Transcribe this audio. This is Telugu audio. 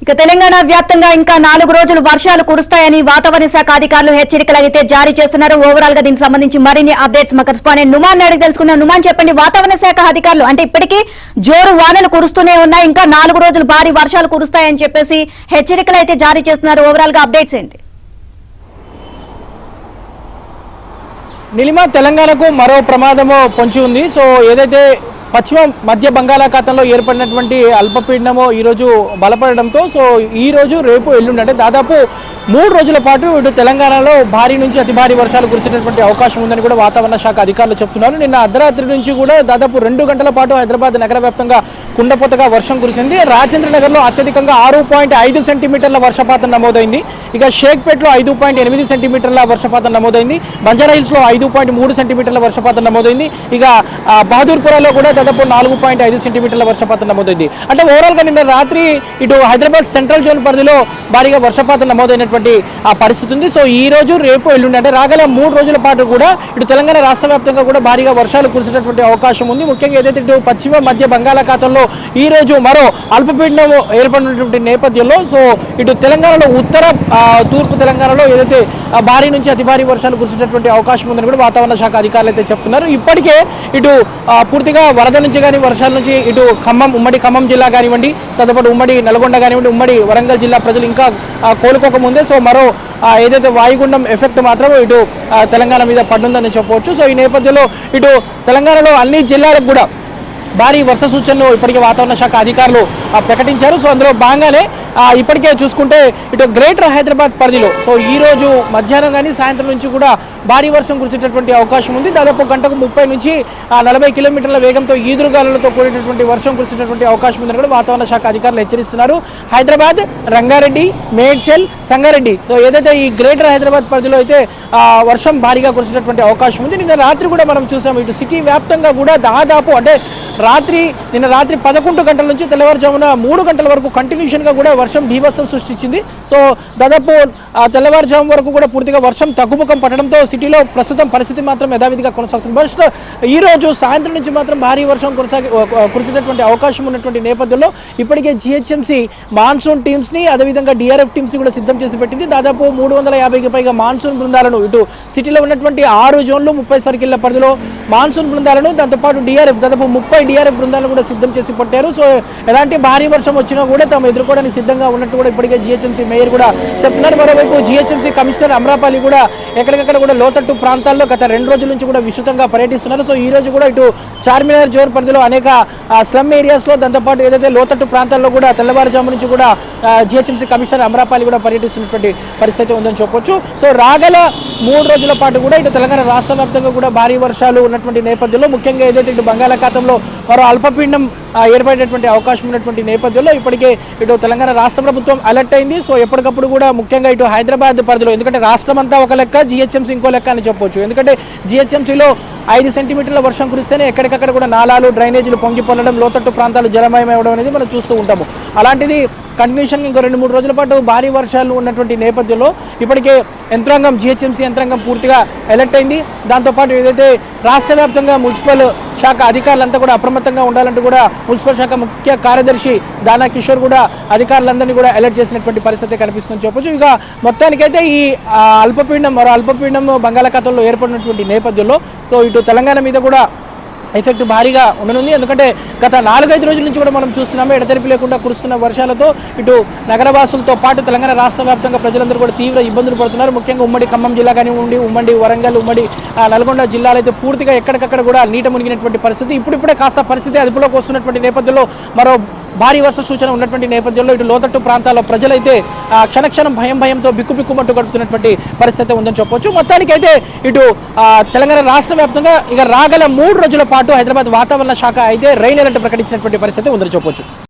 ఇక తెలంగాణ వ్యాప్తంగా ఇంకా 4 రోజులు వర్షాలు కురుస్తాయని వాతావరణ శాఖ అధికారులు హెచ్చరికలు అయితే జారీ చేస్తున్నారు. ఓవరాల్ గా దీనికి సంబంధించి మరిన్ని అప్డేట్స్ మా కరెస్పాండెంట్ నుమాన్ అడిగి తెలుసుకుందాం. నుమాన్, చెప్పండి, వాతావరణ శాఖ అధికారులు అంటే ఇప్పటికీ జోరు వానలు కురుస్తూనే ఉన్నాయి, ఇంకా 4 రోజులు భారీ వర్షాలు కురుస్తాయని చెప్పేసి హెచ్చరికలు అయితే జారీ చేస్తున్నారు. ఓవరాల్ గా అప్డేట్స్ ఏంటి? నిలిమ తెలంగాణకు మరో ప్రమాదము పొంచి ఉంది. సో ఏదైతే పశ్చిమ మధ్య బంగాళాఖాతంలో ఏర్పడినటువంటి అల్పపీడనము ఈరోజు బలపడడంతో సో ఈరోజు రేపు ఎల్లుండి అంటే దాదాపు 3 రోజుల పాటు ఇటు తెలంగాణలో భారీ నుంచి అతి భారీ వర్షాలు కురిసేటటువంటి అవకాశం ఉందని కూడా వాతావరణ శాఖ అధికారులు చెప్తున్నారు. నిన్న అర్ధరాత్రి నుంచి కూడా దాదాపు 2 గంటల పాటు హైదరాబాద్ నగర వ్యాప్తంగా కుండపోతగా వర్షం కురిసింది. రాజేంద్ర నగర్లో అత్యధికంగా 6.5 సెంటీమీటర్ల వర్షపాతం నమోదైంది. ఇక షేక్పేట్లో 5.8 సెంటీమీటర్ల వర్షపాతం నమోదైంది. బంజారాహిల్స్లో 5.3 సెంటీమీటర్ల వర్షపాతం నమోదైంది. ఇక బహదూర్పురాలో కూడా దాదాపు 4.5 సెంటీమీటర్ల వర్షపాతం నమోదైంది. అంటే ఓవరాల్గా నిన్న రాత్రి ఇటు హైదరాబాద్ సెంట్రల్ జోన్ పరిధిలో భారీగా వర్షపాతం నమోదైనటువంటి ఆ పరిస్థితి ఉంది. సో ఈ రోజు రేపు ఎల్లుండి అంటే రాగల 3 రోజుల పాటు కూడా ఇటు తెలంగాణ రాష్ట్ర వ్యాప్తంగా కూడా భారీగా వర్షాలు కురిసేటటువంటి అవకాశం ఉంది. ముఖ్యంగా ఏదైతే ఇటు పశ్చిమ మధ్య బంగాళాఖాతంలో ఈ రోజు మరో అల్పపీడనం ఏర్పడినటువంటి నేపథ్యంలో సో ఇటు తెలంగాణలో ఉత్తర తూర్పు తెలంగాణలో ఏదైతే భారీ నుంచి అతి భారీ వర్షాలు కురిసేటటువంటి అవకాశం ఉందని కూడా వాతావరణ శాఖ అధికారులు అయితే చెప్తున్నారు. ఇప్పటికే ఇటు పూర్తిగా వరద నుంచి కానీ వర్షాల నుంచి ఇటు ఉమ్మడి ఖమ్మం జిల్లా కానివ్వండి, తదుపరి ఉమ్మడి నల్గొండ కానివ్వండి, ఉమ్మడి వరంగల్ జిల్లా ప్రజలు ఇంకా కోలుకోకముందే సో మరో ఏదైతే వాయుగుండం ఎఫెక్ట్ మాత్రం ఇటు తెలంగాణ మీద పడుందని చెప్పవచ్చు. సో ఈ నేపథ్యంలో ఇటు తెలంగాణలో అన్ని జిల్లాలకు కూడా భారీ వర్ష సూచనలు ఇప్పటికే వాతావరణ శాఖ అధికారులు ప్రకటించారు. సో అందులో భాగంగానే ఇప్పటికే చూసుకుంటే ఇటు గ్రేటర్ హైదరాబాద్ పరిధిలో సో ఈ రోజు మధ్యాహ్నం కానీ సాయంత్రం నుంచి కూడా భారీ వర్షం కురిసేటటువంటి అవకాశం ఉంది. దాదాపు గంటకు 30 నుంచి 40 కిలోమీటర్ల వేగంతో ఈదురుగాలులతో కూడినటువంటి వర్షం కురిసేటటువంటి అవకాశం ఉందని కూడా వాతావరణ శాఖ అధికారులు హెచ్చరిస్తున్నారు. హైదరాబాద్, రంగారెడ్డి, మేడ్చల్, సంగారెడ్డి సో ఏదైతే ఈ గ్రేటర్ హైదరాబాద్ పరిధిలో అయితే వర్షం భారీగా కురిసేటటువంటి అవకాశం ఉంది. నిన్న రాత్రి కూడా మనం చూసాము ఇటు సిటీ వ్యాప్తంగా కూడా దాదాపు అంటే నిన్న రాత్రి 11 గంటల నుంచి తెల్లవారుజామున 3 గంటల వరకు కంటిన్యూషన్గా కూడా వర్షం బీభత్సం సృష్టించింది. సో దాదాపు తెల్లవారుజాము వరకు కూడా పూర్తిగా వర్షం తగ్గుముఖం పట్టడంతో సిటీలో ప్రస్తుతం పరిస్థితి మాత్రం యథావిధిగా కొనసాగుతుంది. బట్ ఈ రోజు సాయంత్రం నుంచి మాత్రం భారీ వర్షం కురిసేటటువంటి అవకాశం ఉన్నటువంటి నేపథ్యంలో ఇప్పటికే జిహెచ్ఎంసీ మాన్సూన్ టీమ్స్ని అదేవిధంగా డిఆర్ఎఫ్ టీమ్స్ని కూడా సిద్ధం చేసి పెట్టింది. దాదాపు 350కి పైగా మాన్సూన్ బృందాలను ఇటు సిటీలో ఉన్నటువంటి 6 జోన్లు 30 సర్కిళ్ల పరిధిలో మాన్సూన్ బృందాలను దాంతోపాటు డిఆర్ఎఫ్ దాదాపు 30 డిఆర్ఎఫ్ బృందాలను కూడా సిద్ధం చేసి పట్టారు. సో ఎలాంటి భారీ వర్షం వచ్చినా కూడా తాము ఎదుర్కోవడానికి సిద్ధంగా ఉన్నట్టు కూడా ఇప్పటికే జిహెచ్ఎంసీ మేయర్ కూడా చెప్తున్నారు. మరోవైపు జిహెచ్ఎంసీ కమిషనర్ అమ్రాపాలి కూడా ఎక్కడికక్కడ కూడా లోతట్టు ప్రాంతాల్లో గత 2 రోజుల నుంచి కూడా విస్తృతంగా పర్యటిస్తున్నారు. సో ఈ రోజు కూడా ఇటు చార్మినార్ జోన్ పరిధిలో అనేక స్లమ్ ఏరియాస్లో దాంతోపాటు ఏదైతే లోతట్టు ప్రాంతాల్లో కూడా తెల్లవారుజాము నుంచి కూడా జిహెచ్ఎంసీ కమిషనర్ అమ్రాపాలి కూడా పర్యటిస్తున్నటువంటి పరిస్థితి ఉందని చెప్పొచ్చు. సో రాగల 3 రోజుల పాటు కూడా ఇటు తెలంగాణ రాష్ట్ర వ్యాప్తంగా కూడా భారీ వర్షాలు ఉన్నటువంటి నేపథ్యంలో ముఖ్యంగా ఏదైతే ఇటు బంగాళాఖాతంలో మరో అల్పపీడనం ఏర్పడేటువంటి అవకాశం ఉన్నటువంటి నేపథ్యంలో ఇప్పటికే ఇటు తెలంగాణ రాష్ట్ర ప్రభుత్వం అలర్ట్ అయింది. సో ఎప్పటికప్పుడు కూడా ముఖ్యంగా ఇటు హైదరాబాద్ పరిధిలో ఎందుకంటే రాష్ట్రం అంతా ఒక లెక్క, జిహెచ్ఎంసీ ఇంకో లెక్క అని చెప్పొచ్చు. ఎందుకంటే జిహెచ్ఎంసీలో 5 సెంటీమీటర్ల వర్షం కురిస్తేనే ఎక్కడికక్కడ కూడా నాలాలు, డ్రైనేజీలు పొంగి పొల్లడం, లోతట్టు ప్రాంతాలు జలమయం అవ్వడం అనేది మనం చూస్తూ ఉంటాము. అలాంటిది కంటిన్యూషన్ ఇంకో 2-3 రోజుల పాటు భారీ వర్షాలు ఉన్నటువంటి నేపథ్యంలో ఇప్పటికే యంత్రాంగం జిహెచ్ఎంసీ యంత్రాంగం పూర్తిగా అలర్ట్ అయింది. దాంతోపాటు ఏదైతే రాష్ట్ర వ్యాప్తంగా మున్సిపల్ శాఖ అధికారులంతా కూడా అప్రమత్తంగా ఉండాలంటూ కూడా మున్సిపల్ శాఖ ముఖ్య కార్యదర్శి దానా కిషోర్ కూడా అధికారులందరినీ కూడా అలర్ట్ చేసినటువంటి పరిస్థితి కనిపిస్తుందని చెప్పొచ్చు. ఇక మొత్తానికైతే ఈ మరో అల్పపీడనం బంగాళాఖాతంలో ఏర్పడినటువంటి నేపథ్యంలో సో ఇటు తెలంగాణ మీద కూడా ఎఫెక్ట్ భారీగా ఉండనుంది. ఎందుకంటే గత 4-5 రోజుల నుంచి కూడా మనం చూస్తున్నాము ఎడతెరిపి లేకుండా కురుస్తున్న వర్షాలతో ఇటు నగరవాసులతో పాటు తెలంగాణ రాష్ట్ర వ్యాప్తంగా ప్రజలందరూ కూడా తీవ్ర ఇబ్బందులు పడుతున్నారు. ముఖ్యంగా ఉమ్మడి ఖమ్మం జిల్లా కానివ్వండి, ఉమ్మడి వరంగల్, ఉమ్మడి నల్గొండ జిల్లాలో అయితే పూర్తిగా ఎక్కడికక్కడ కూడా నీట మునిగినటువంటి పరిస్థితి. ఇప్పుడిప్పుడే కాస్త పరిస్థితి అదుపులోకి వస్తున్నటువంటి నేపథ్యంలో మరో భారీ వర్ష సూచన ఉన్నటువంటి నేపథ్యంలో ఇటు లోతట్టు ప్రాంతాల్లో ప్రజలైతే క్షణక్షణం భయంతో బిక్కుబిక్కుమంటూ గడుపుతున్నటువంటి పరిస్థితి ఉందని చెప్పొచ్చు. మొత్తానికైతే ఇటు తెలంగాణ రాష్ట్ర వ్యాప్తంగా ఇక రాగల 3 రోజుల పాటు హైదరాబాద్ వాతావరణ శాఖ అయితే రెయిన్ అలర్ట్ ప్రకటించినటువంటి పరిస్థితి ఉందని చెప్పొచ్చు.